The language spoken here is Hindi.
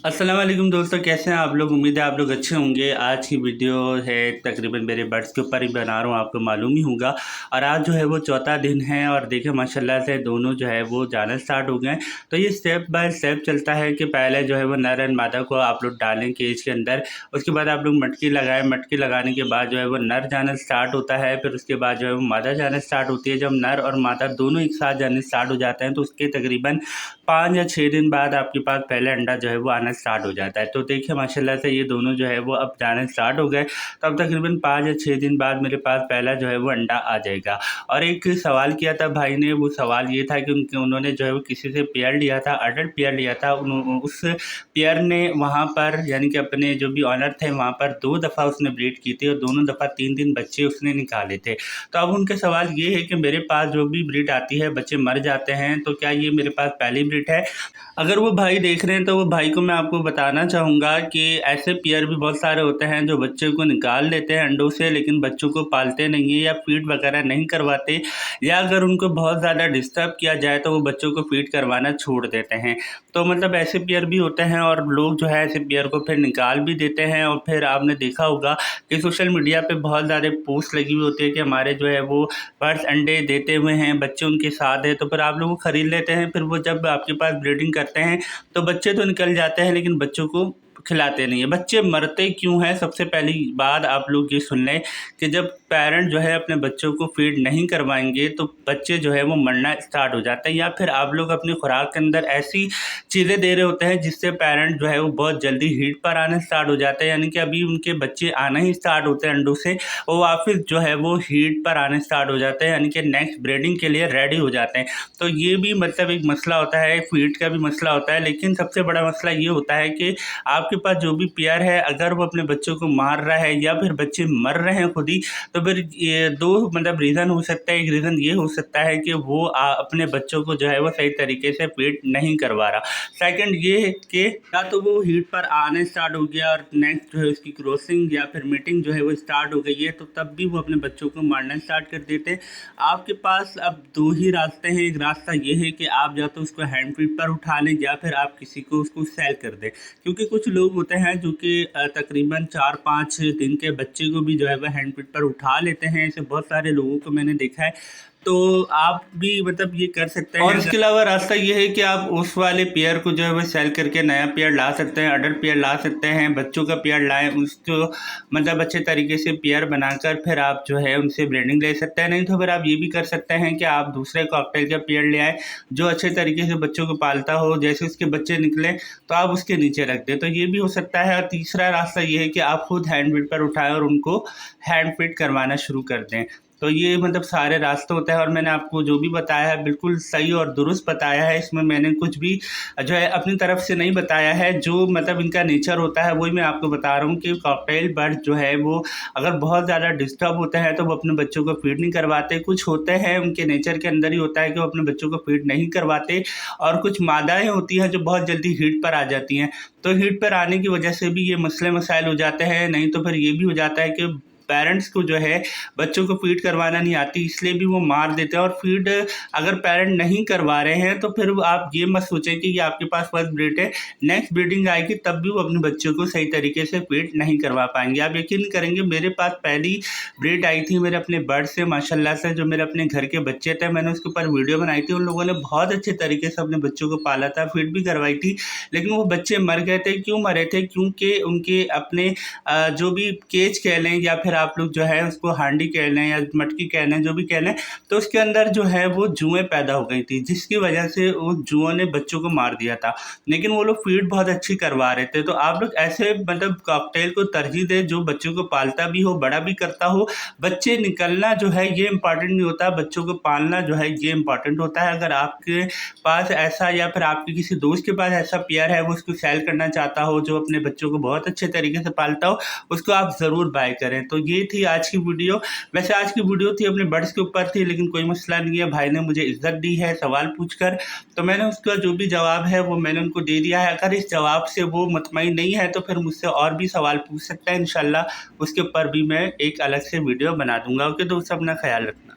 अस्सलाम वालेकुम दोस्तों, कैसे हैं आप लोग। उम्मीद है आप लोग अच्छे होंगे। आज की वीडियो है तकरीबन मेरे बर्ड्स के ऊपर ही बना रहा हूँ, आपको मालूम ही होगा। और आज जो है वो चौथा दिन है और देखें माशाल्लाह से दोनों जो है वो जाना स्टार्ट हो गए। तो ये स्टेप बाय स्टेप चलता है कि पहले जो है वो नर एंड मादा को आप लोग डालें केज के अंदर। उसके बाद आप लोग मटकी लगाएं। मटकी लगाने के बाद जो है वो नर जाना स्टार्ट होता है। फिर उसके बाद जो है वो मादा जाना स्टार्ट होती है। जब नर और मादा दोनों एक साथ जाने स्टार्ट हो जाते हैं तो उसके तकरीबन 5 या 6 दिन बाद आपके पास पहले अंडा जो है वो आना स्टार्ट हो जाता है। तो देखिए माशाल्लाह से ये दोनों जो है वो अब जाना स्टार्ट हो गए। तो अब तकरीबन 5 या 6 दिन बाद मेरे पास पहला जो है वो अंडा आ जाएगा। और एक सवाल किया था भाई ने, वो सवाल ये था कि उन्होंने जो है वो किसी से पेयर लिया था, अडल्ट पेयर लिया था। उस पेयर ने वहाँ पर यानी कि अपने जो भी ऑनर थे वहाँ पर 2 दफ़ा उसने ब्रीड की थी और दोनों दफ़ा 3-3 बच्चे उसने निकाले थे। तो अब उनका सवाल ये है कि मेरे पास जो भी ब्रीड आती है बच्चे मर जाते हैं, तो क्या ये मेरे पास पहली ब्रीड है। अगर वो भाई देख रहे हैं तो वो भाई को मैं आपको बताना चाहूँगा कि ऐसे पेयर भी बहुत सारे होते हैं जो बच्चे को निकाल लेते हैं अंडों से, लेकिन बच्चों को पालते नहीं है या फीड वगैरह नहीं करवाते, या अगर उनको बहुत ज़्यादा डिस्टर्ब किया जाए तो वो बच्चों को फीड करवाना छोड़ देते हैं। तो मतलब ऐसे पेयर भी होते हैं और लोग जो है ऐसे पेयर को फिर निकाल भी देते हैं। और फिर आपने देखा होगा कि सोशल मीडिया पे बहुत ज़्यादा पोस्ट लगी हुई होती है कि हमारे जो है वो बर्ड्स अंडे देते हुए हैं, बच्चे उनके साथ हैं। तो फिर आप लोग वो ख़रीद लेते हैं। फिर वो जब आपके पास ब्रीडिंग करते हैं तो बच्चे तो निकल जाते हैं लेकिन बच्चों को खिलाते नहीं है। बच्चे मरते क्यों हैं? सबसे पहली बात आप लोग ये सुन लें कि जब पेरेंट जो है अपने बच्चों को फीड नहीं करवाएंगे तो बच्चे जो है वो मरना स्टार्ट हो जाते हैं। या फिर आप लोग अपनी खुराक के अंदर ऐसी चीज़ें दे रहे होते हैं जिससे पेरेंट जो है वो बहुत जल्दी हीट पर आने स्टार्ट हो जाते हैं, यानी कि अभी उनके बच्चे आना ही स्टार्ट होते हैं अंडों से, वो वापस जो है वो हीट पर आने स्टार्ट हो जाते हैं, यानी कि नेक्स्ट ब्रीडिंग के लिए रेडी हो जाते हैं। तो ये भी मतलब एक मसला होता है, फीड का भी मसला होता है। लेकिन सबसे बड़ा मसला ये होता है कि आपके पास जो भी पेयर है अगर वो अपने बच्चों को मार रहा है या फिर बच्चे मर रहे हैं खुद ही, तो फिर ये दो मतलब रीज़न हो सकता है। एक रीज़न ये हो सकता है कि वो अपने बच्चों को जो है वो सही तरीके से फीड नहीं करवा रहा। सेकंड ये है कि या तो वो हीट पर आने स्टार्ट हो गया और नेक्स्ट जो है उसकी क्रॉसिंग या फिर मीटिंग जो है वो स्टार्ट हो गई है, तो तब भी वो अपने बच्चों को मारना स्टार्ट कर देते हैं। आपके पास अब 2 ही रास्ते हैं। एक रास्ता ये है कि आप या तो उसको हैंड फीड पर उठा लें या फिर आप किसी को उसको सेल कर दें। क्योंकि कुछ लोग होते हैं जो कि तकरीबन 4-5 दिन के बच्चे को भी जो है वह हैंड फीड पर उठा लेते हैं। ऐसे बहुत सारे लोगों को मैंने देखा है। तो आप भी मतलब ये कर सकते हैं। और इसके अलावा रास्ता ये है कि आप उस वाले पेयर को जो है वो सेल करके नया पेयर ला सकते हैं, अडल्ट पेयर ला सकते हैं, बच्चों का पेयर लाएं, उसको मतलब अच्छे तरीके से पेयर बनाकर फिर आप जो है उनसे ब्रीडिंग ले सकते हैं। नहीं तो फिर आप ये भी कर सकते हैं कि आप दूसरे कॉकटेल का पेयर ले आए जो अच्छे तरीके से बच्चों को पालता हो, जैसे उसके बच्चे निकले तो आप उसके नीचे रख दें, तो ये भी हो सकता है। और तीसरा रास्ता ये है कि आप खुद हैंड फीड पर उठाएं और उनको हैंड फीड करवाना शुरू कर दें। तो ये मतलब सारे रास्ते होते हैं और मैंने आपको जो भी बताया है बिल्कुल सही और दुरुस्त बताया है। इसमें मैंने कुछ भी जो है अपनी तरफ से नहीं बताया है। जो मतलब इनका नेचर होता है वही मैं आपको बता रहा हूँ कि कॉकटेल बर्ड जो है वो अगर बहुत ज़्यादा डिस्टर्ब होते हैं तो वो अपने बच्चों को फीड नहीं करवाते। कुछ होते हैं उनके नेचर के अंदर ही होता है कि वो अपने बच्चों को फीड नहीं करवाते। और कुछ मादाएँ होती हैं जो बहुत जल्दी हीट पर आ जाती हैं। तो हीट पर आने की वजह से भी ये मसले मसाइल हो जाते हैं। नहीं तो फिर ये भी हो जाता है कि पेरेंट्स को जो है बच्चों को फीड करवाना नहीं आती, इसलिए भी वो मार देते हैं। और फीड अगर पेरेंट नहीं करवा रहे हैं तो फिर आप ये मत सोचें कि ये आपके पास फर्स्ट ब्रीड है, नेक्स्ट ब्रीडिंग आएगी तब भी वो अपने बच्चों को सही तरीके से फीड नहीं करवा पाएंगे। आप यकीन करेंगे मेरे पास पहली ब्रीड आई थी मेरे अपने बर्ड से माशाल्लाह से, जो मेरे अपने घर के बच्चे थे। मैंने उसके ऊपर वीडियो बनाई थी। उन लोगों ने बहुत अच्छे तरीके से अपने बच्चों को पाला था, फीड भी करवाई थी, लेकिन वो बच्चे मर गए थे। क्यों मरे थे? क्योंकि उनके अपने जो भी केज कह लें या फिर आप लोग जो है उसको हांडी कह लें या मटकी कह लें, जो भी कह लें, तो उसके अंदर जो है वो जुएँ पैदा हो गई थी, जिसकी वजह से उस जुओं ने बच्चों को मार दिया था। लेकिन वो लोग फीड बहुत अच्छी करवा रहे थे। तो आप लोग ऐसे मतलब कॉकटेल को तरजीह दें जो बच्चों को पालता भी हो, बड़ा भी करता हो। बच्चे निकलना जो है ये इम्पॉर्टेंट नहीं होता, बच्चों को पालना जो है ये इम्पॉर्टेंट होता है। अगर आपके पास ऐसा या फिर आपके किसी दोस्त के पास ऐसा पेयर है वो उसको सेल करना चाहता हो जो अपने बच्चों को बहुत अच्छे तरीके से पालता हो, उसको आप ज़रूर बाय करें। तो ये थी आज की वीडियो। वैसे आज की वीडियो थी अपने बर्ड्स के ऊपर थी, लेकिन कोई मसला नहीं है, भाई ने मुझे इज्जत दी है सवाल पूछकर, तो मैंने उसका जो भी जवाब है वो मैंने उनको दे दिया है। अगर इस जवाब से वो मुतमईन नहीं है तो फिर मुझसे और भी सवाल पूछ सकता है। इंशाल्लाह उसके ऊपर भी मैं एक अलग से वीडियो बना दूंगा। ओके दोस्तों, अपना ख्याल रखना।